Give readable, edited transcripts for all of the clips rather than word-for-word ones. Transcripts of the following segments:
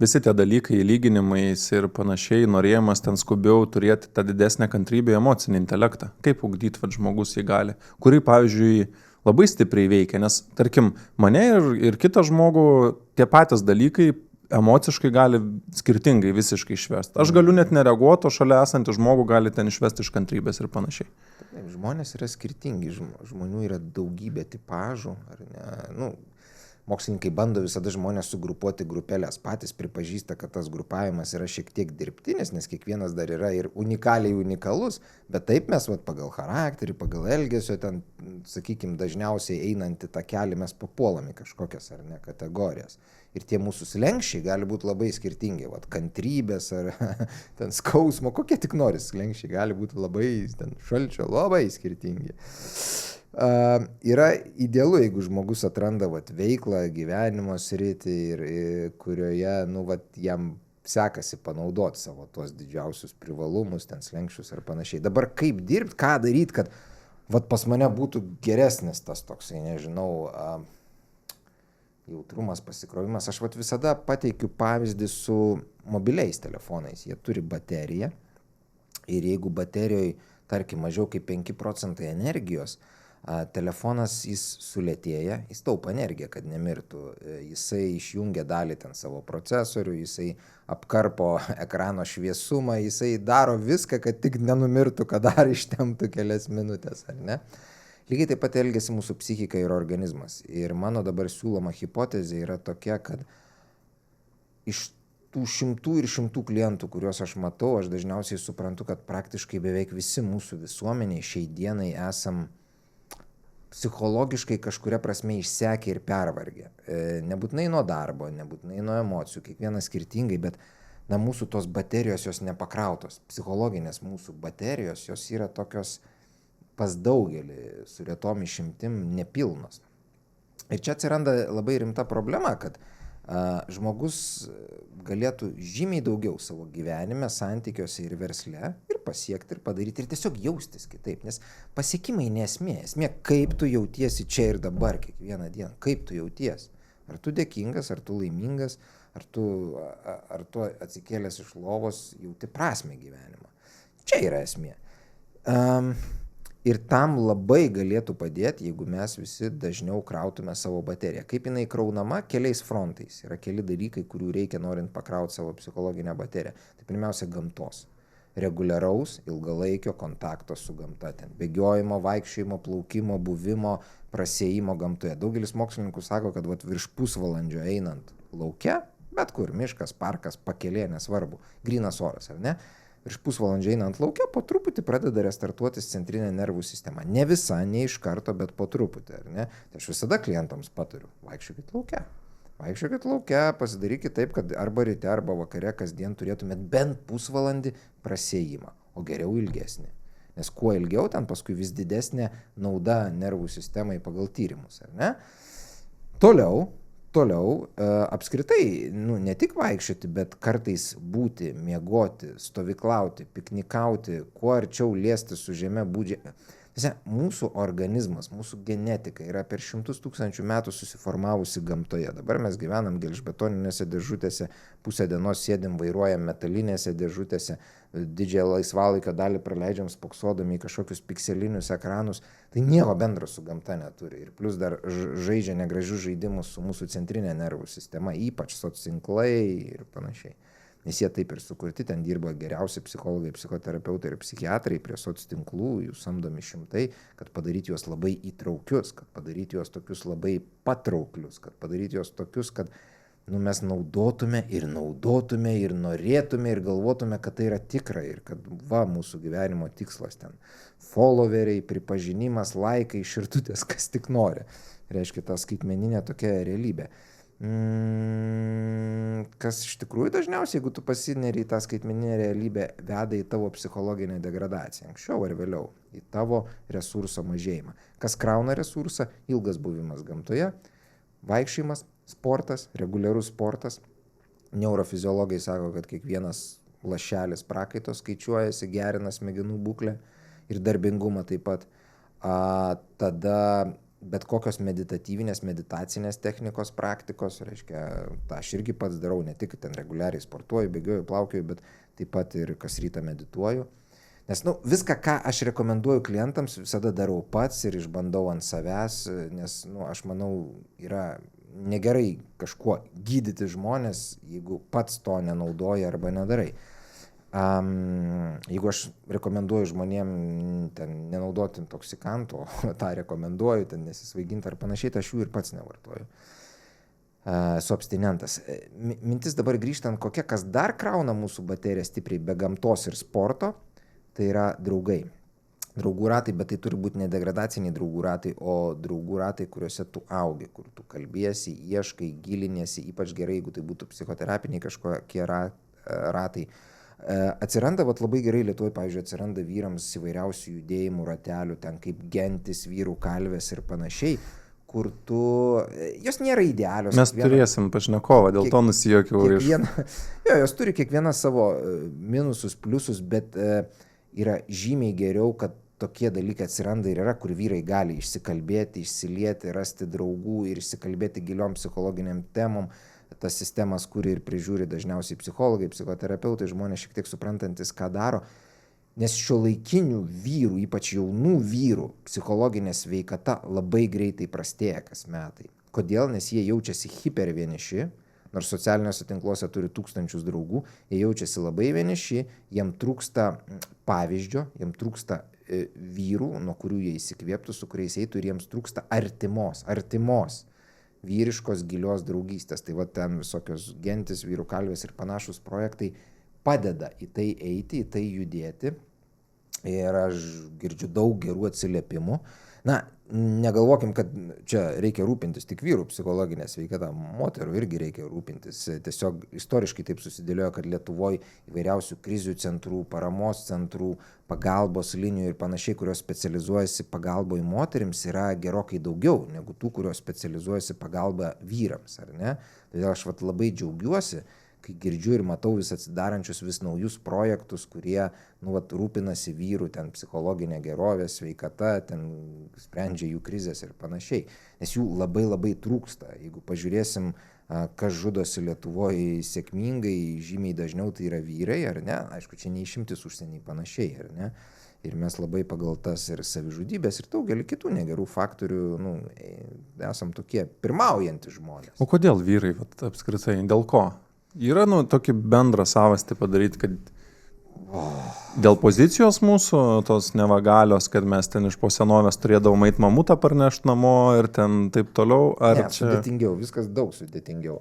visi tie dalykai, lyginimais ir panašiai, norėjimas ten skubiau turėti tą didesnę kantrybę, emocinį intelektą. Kaip ugdyti žmogus jį gali, kurį, pavyzdžiui, labai stipriai veikia, nes, tarkim, mane ir kitą žmogų tie patys dalykai emociškai gali skirtingai visiškai išvesti. Aš galiu net nereaguoti, o šalia esantį žmogų gali ten išvesti iš kantrybės ir panašiai. Taip, žmonės yra skirtingi, žmonių yra daugybė tipažų, ar ne? Nu, mokslininkai bando visada žmonės sugrupuoti grupelės, patys pripažįsta, kad tas grupavimas yra šiek tiek dirbtinis, nes kiekvienas dar yra ir unikaliai unikalus, bet taip mes pagal charakterį, pagal elgesio, ten, sakykime, dažniausiai einantį tą kelią mes papuolame kažkokias ar ne kategorijas. Ir tie mūsų slenkščiai gali būti labai skirtingi, kantrybės ar ten skausmo, kokie tik nori slenkščiai, gali būti labai ten šalčio, labai skirtingi. Yra idealu, jeigu žmogus atranda veiklą, gyvenimo sritį, kurioje jam sekasi panaudoti savo tuos didžiausius privalumus, ten slenkščius ar panašiai. Dabar kaip dirbti, ką daryti, kad pas mane būtų geresnis tas toksai, nežinau, jautrumas, pasikrovimas. Aš visada pateikiu pavyzdį su mobiliais telefonais. Jie turi bateriją ir jeigu baterijoje, tarkim, mažiau kaip 5% energijos, telefonas jis sulėtėja, jis taupo energiją, kad nemirtų. Jisai išjungia dalį ten savo procesorių, jisai apkarpo ekrano šviesumą, jisai daro viską, kad tik nenumirtų, kad dar ištemptų kelias minutės, ar ne? Lygiai taip pat elgiasi mūsų psichika ir organizmas. Ir mano dabar siūloma hipotezė yra tokia, kad iš tų šimtų klientų, kuriuos aš matau, aš dažniausiai suprantu, kad praktiškai beveik visi mūsų visuomeniai šiai dienai esam psichologiškai kažkuria prasme išsekę ir pervargę. Nebūtinai nuo darbo, nebūtinai nuo emocijų, kiekvienas skirtingai, bet mūsų tos baterijos jos nepakrautos. Psichologinės mūsų baterijos jos yra tokios pas daugelį su retom išimtim nepilnos. Ir čia atsiranda labai rimta problema, kad žmogus galėtų žymiai daugiau savo gyvenime, santykiuose ir versle ir pasiekti ir padaryti ir tiesiog jaustis kitaip, nes pasiekimai nesmė. Esmė, kaip tu jautiesi čia ir dabar kiekvieną dieną, kaip tu jautiesi. Ar tu dėkingas, ar tu laimingas, ar tu atsikėlęs iš lovos jauti prasmę gyvenimą. Čia yra esmė. Ir tam labai galėtų padėti, jeigu mes visi dažniau krautume savo bateriją. Kaip jinai kraunama? Keliais frontais. Yra keli dalykai, kurių reikia norint pakrauti savo psichologinę bateriją. Tai pirmiausia, gamtos. Reguliaraus, ilgalaikio kontakto su gamta. Ten bėgiojimo, vaikščiojimo, plaukimo, buvimo, prasėjimo gamtoje. Daugelis mokslininkų sako, kad virš pusvalandžio einant lauke, bet kur, miškas, parkas, pakelė, nesvarbu, grynas oras, ar ne? Virš pusvalandžio einant laukia, po truputį pradeda restartuotis centrinė nervų sistema. Ne visa, ne iš karto, bet po truputį, ar ne? Tai aš visada klientams patariu, vaikščiokit laukia. Vaikščiokit laukia, pasidarykit taip, kad arba ryte, arba vakare kasdien turėtumėt bent pusvalandį prasėjimą, o geriau ilgesnį. Nes kuo ilgiau, ten paskui vis didesnė nauda nervų sistemai pagal tyrimus, ar ne? Toliau, apskritai, ne tik vaikščioti, bet kartais būti, miegoti, stovyklauti, piknikauti, kuo arčiau liestis su žeme būdžiai. Mūsų organizmas, mūsų genetika yra per 100 000 metų susiformavusi gamtoje. Dabar mes gyvenam gelžbetoninėse dėžutėse, pusę dienos sėdim, vairuojam metalinėse dėžutėse, didžiąją laisvalaikio dalį praleidžiam spoksodami į kažkokius pikselinius ekranus. Tai nieko bendro su gamta neturi. Ir plus dar žaidžia negražius žaidimus su mūsų centrinė nervų sistema, ypač socinklai ir panašiai. Nes jie taip ir sukurti, ten dirba geriausi psichologai, psichoterapeutai ir psichiatrai prie soctinklų, jų samdomi šimtai, kad padaryti juos labai įtraukius, kad padaryti juos tokius labai patrauklius, kad padaryti juos tokius, kad mes naudotume ir norėtume ir galvotume, kad tai yra tikra ir kad mūsų gyvenimo tikslas ten followeriai, pripažinimas, laikai, širtutės, kas tik nori. Reiškia, ta skaitmeninė tokia realybė. Kas iš tikrųjų dažniausiai, jeigu tu pasineri į tą skaitmeninę realybę, veda į tavo psichologinę degradaciją, anksčiau ar vėliau, į tavo resurso mažėjimą. Kas krauna resursą? Ilgas buvimas gamtoje, vaikščiojimas, sportas, reguliarus sportas. Neurofiziologai sako, kad kiekvienas lašelis prakaito skaičiuojasi, gerina smegenų būklę ir darbingumą taip pat. Tada bet kokios meditacinės technikos praktikos, reiškia, tą aš irgi pats darau, ne tik ten reguliariai sportuoju, bėgioju, plaukioju, bet taip pat ir kas rytą medituoju. Nes viską, ką aš rekomenduoju klientams, visada darau pats ir išbandau ant savęs, nes aš manau, yra negerai kažkuo gydyti žmonės, jeigu pats to nenaudoji arba nedarai. Jeigu aš rekomenduoju žmonėm ten nenaudoti intoksikantų, tą rekomenduoju, ten nesisvaiginti ar panašiai, tai aš jų ir pats nevartoju. Esu abstinentas. Mintis dabar grįžtant, kokia kas dar krauna mūsų bateriją stipriai be gamtos ir sporto, tai yra draugai. Draugų ratai, bet tai turi būti ne degradaciniai draugų ratai, o draugų ratai, kuriuose tu augi, kur tu kalbiesi, ieškai, giliniesi, ypač gerai, jeigu tai būtų psichoterapiniai kažkokie ratai. Atsiranda, labai gerai Lietuvoje, pavyzdžiui, atsiranda vyrams įvairiausių judėjimų ratelių, ten kaip gentis, vyrų kalvės ir panašiai, kur jos nėra idealios. Mes turėsim pašnekovą, dėl to nusijuokiau. Jos turi kiekvieną savo minusus, pliusus, bet yra žymiai geriau, kad tokie dalykai atsiranda ir yra, kur vyrai gali išsikalbėti, išsilieti, rasti draugų ir išsikalbėti giliom psichologiniam temom. Tas sistemas, kuri ir prižiūri dažniausiai psichologai, psichoterapeutai, žmonės šiek tiek suprantantis, ką daro. Nes šiuolaikinių vyrų, ypač jaunų vyrų, psichologinė sveikata labai greitai prastėja kas metai. Kodėl? Nes jie jaučiasi hipervieniši, nors socialiniuose tinkluose turi tūkstančius draugų, jie jaučiasi labai vieniši, jiem trūksta pavyzdžio, jiem trūksta vyrų, nuo kurių jie įsikvėptų, su kuriais eitų, ir jiems trūksta artimos vyriškos gilios draugystės. Tai ten visokios gentis, vyrų kalvės ir panašus projektai padeda į tai eiti, į tai judėti. Ir aš girdžiu daug gerų atsiliepimų. Negalvokim, kad čia reikia rūpintis tik vyrų psichologinę sveikatą, moterų irgi reikia rūpintis. Tiesiog istoriškai taip susidėliojo, kad Lietuvoje įvairiausių krizių centrų, paramos centrų, pagalbos linijų ir panašiai, kurios specializuojasi pagalboje moterims, yra gerokai daugiau negu tų, kurios specializuojasi pagalba vyrams, ar ne? Todėl aš labai džiaugiuosi, kai girdžiu ir matau vis atsidarančius vis naujus projektus, kurie rūpinasi vyrų ten psichologinė gerovė, sveikata, ten sprendžia jų krizės ir panašiai. Nes jų labai labai trūksta. Jeigu pažiūrėsim, kas žudosi Lietuvoje sėkmingai, žymiai dažniau tai yra vyrai, ar ne? Aišku, čia neišimtis užsieniai panašiai, ar ne? Ir mes labai pagal tas ir savižudybės ir daugelį kitų negerų faktorių esam tokie pirmaujantys žmonės. O kodėl vyrai apskritai? Dėl ko? Yra tokį bendrą savastį padaryti, kad dėl pozicijos mūsų, tos nevagalios, kad mes ten iš po senovės turėdavom eit mamutą parnešti namo ir ten taip toliau, ar čia... Sudėtingiau, viskas daug sudėtingiau.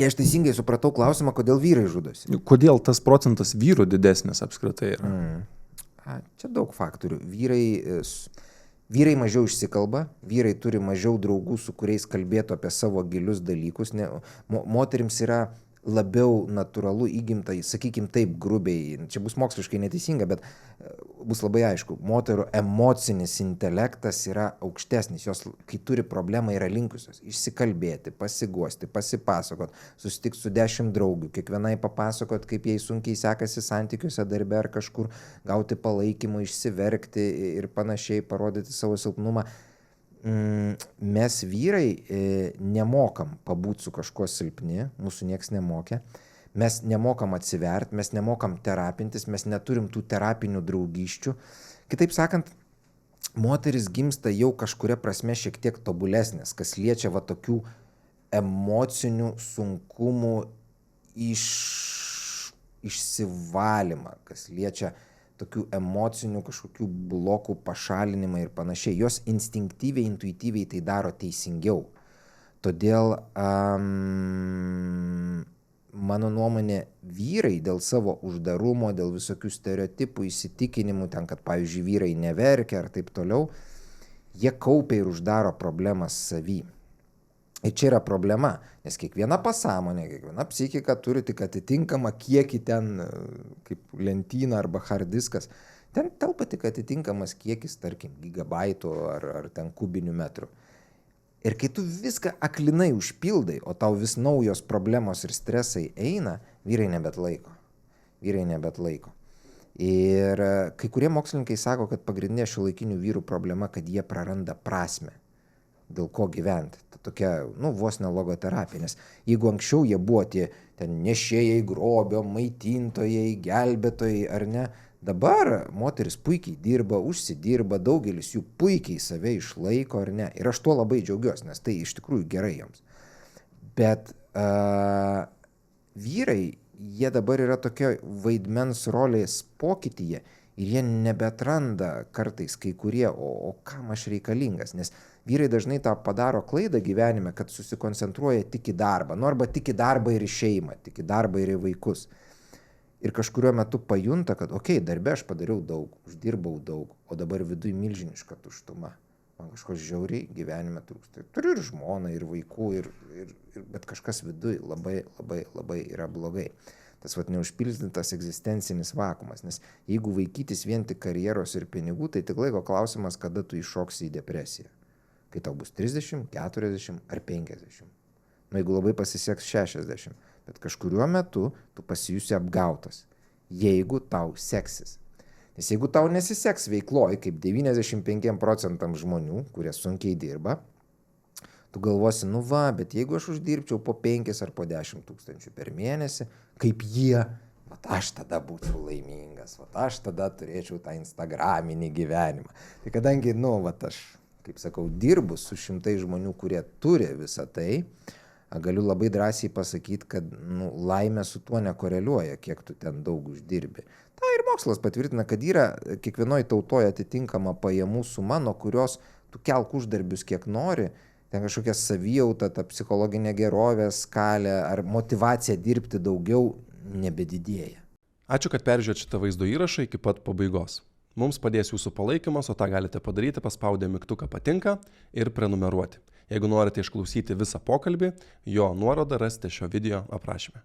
Jei aš teisingai supratau klausimą, kodėl vyrai žudosi. Kodėl tas procentas vyrų didesnis apskritai yra? Čia daug faktorių. Vyrai mažiau išsikalba, vyrai turi mažiau draugų, su kuriais kalbėtų apie savo gilius dalykus. Moterims yra labiau natūralu įgimta, sakykim taip grubiai, čia bus moksliškai neteisinga, bet bus labai aišku, moterų emocinis intelektas yra aukštesnis, jos, kai turi problemą, yra linkusios išsikalbėti, pasiguosti, pasipasakot, susitikti su 10 draugių, kiekvienai papasakot, kaip jai sunkiai sekasi santykiuose darbe ar kažkur, gauti palaikymą, išsiverkti ir panašiai, parodyti savo silpnumą. Mes vyrai nemokam pabūti su kažkuo silpni, mūsų nieks nemokė, mes nemokam atsivert, mes nemokam terapintis, mes neturim tų terapinių draugyščių. Kitaip sakant, moteris gimsta jau kažkuria prasme šiek tiek tobulesnės, kas liečia tokių emocinių sunkumų išsivalymą, kas liečia tokių emocinių kažkokių blokų pašalinimą ir panašiai. Jos instinktyviai, intuityviai tai daro teisingiau. Todėl, mano nuomonė, vyrai dėl savo uždarumo, dėl visokių stereotipų, įsitikinimų, ten, kad, pavyzdžiui, vyrai neverkia ar taip toliau, jie kaupia ir uždaro problemas savy. Ir čia yra problema, nes kiekviena pasąmonė, kiekviena psichika turi tik atitinkamą kiekį ten, kaip lentyna arba hard diskas. Ten telpa tik atitinkamas kiekis, tarkim, gigabaitų ar ten kubinių metrų. Ir kai tu viską aklinai užpildai, o tau vis naujos problemos ir stresai eina, vyrai nebetlaiko. Ir kai kurie mokslininkai sako, kad pagrindinė šiuolaikinių vyrų problema, kad jie praranda prasme, dėl ko gyventi. Ta tokia, vos ne logoterapija, nes jeigu anksčiau jie buvo tie ten nešėjai grobio, maitintojai, gelbėtojai ar ne, dabar moteris puikiai dirba, užsidirba, daugelis jų puikiai save išlaiko ar ne. Ir aš tuo labai džiaugiuosi, nes tai iš tikrųjų gerai joms. Bet vyrai, jie dabar yra tokia vaidmens rolės pokytyje ir jie nebeatranda kartais kai kurie, o kam aš reikalingas, nes vyrai dažnai tą padaro klaidą gyvenime, kad susikoncentruoja tik į darbą, arba tik į darbą ir į šeimą, tik į darbą ir į vaikus. Ir kažkuriuo metu pajunta, kad darbe aš padariau daug, uždirbau daug, o dabar viduj milžiniška tuštuma. Man kažko žiauriai gyvenime trūksta. Turiu ir žmoną, ir vaikų, bet kažkas viduj labai yra blogai. Tas neužpildytas egzistencinis vakumas, nes jeigu vaikytis vien tik karjeros ir pinigų, tai tik laiko klausimas, kada tu iššoksi į depresiją. Kai tau bus 30, 40 ar 50. Jeigu labai pasiseks 60, bet kažkuriuo metu tu pasijusi apgautas, jeigu tau seksis. Nes jeigu tau nesiseks veikloj, kaip 95% žmonių, kurie sunkiai dirba, tu galvosi, bet jeigu aš uždirbčiau po 5 ar po 10 tūkstančių per mėnesį, kaip jie, aš tada būčiau laimingas, aš tada turėčiau tą instagraminį gyvenimą. Tai kadangi, aš, kaip sakau, dirbu su šimtai žmonių, kurie turi visą tai, galiu labai drąsiai pasakyti, kad laimė su tuo nekoreliuoja, kiek tu ten daug uždirbi. Ta ir mokslas patvirtina, kad yra kiekvienoje tautoje atitinkama pajamų suma, nuo kurios tu kelk uždarbius kiek nori, ten kažkokia savijauta, ta psichologinė gerovė, skalė ar motyvacija dirbti daugiau nebedidėja. Ačiū, kad peržiūrėjote šitą vaizdo įrašą iki pat pabaigos. Mums padės jūsų palaikymas, o tą galite padaryti paspaudę mygtuką patinka ir prenumeruoti. Jeigu norite išklausyti visą pokalbį, jo nuorodą rasite šio video aprašyme.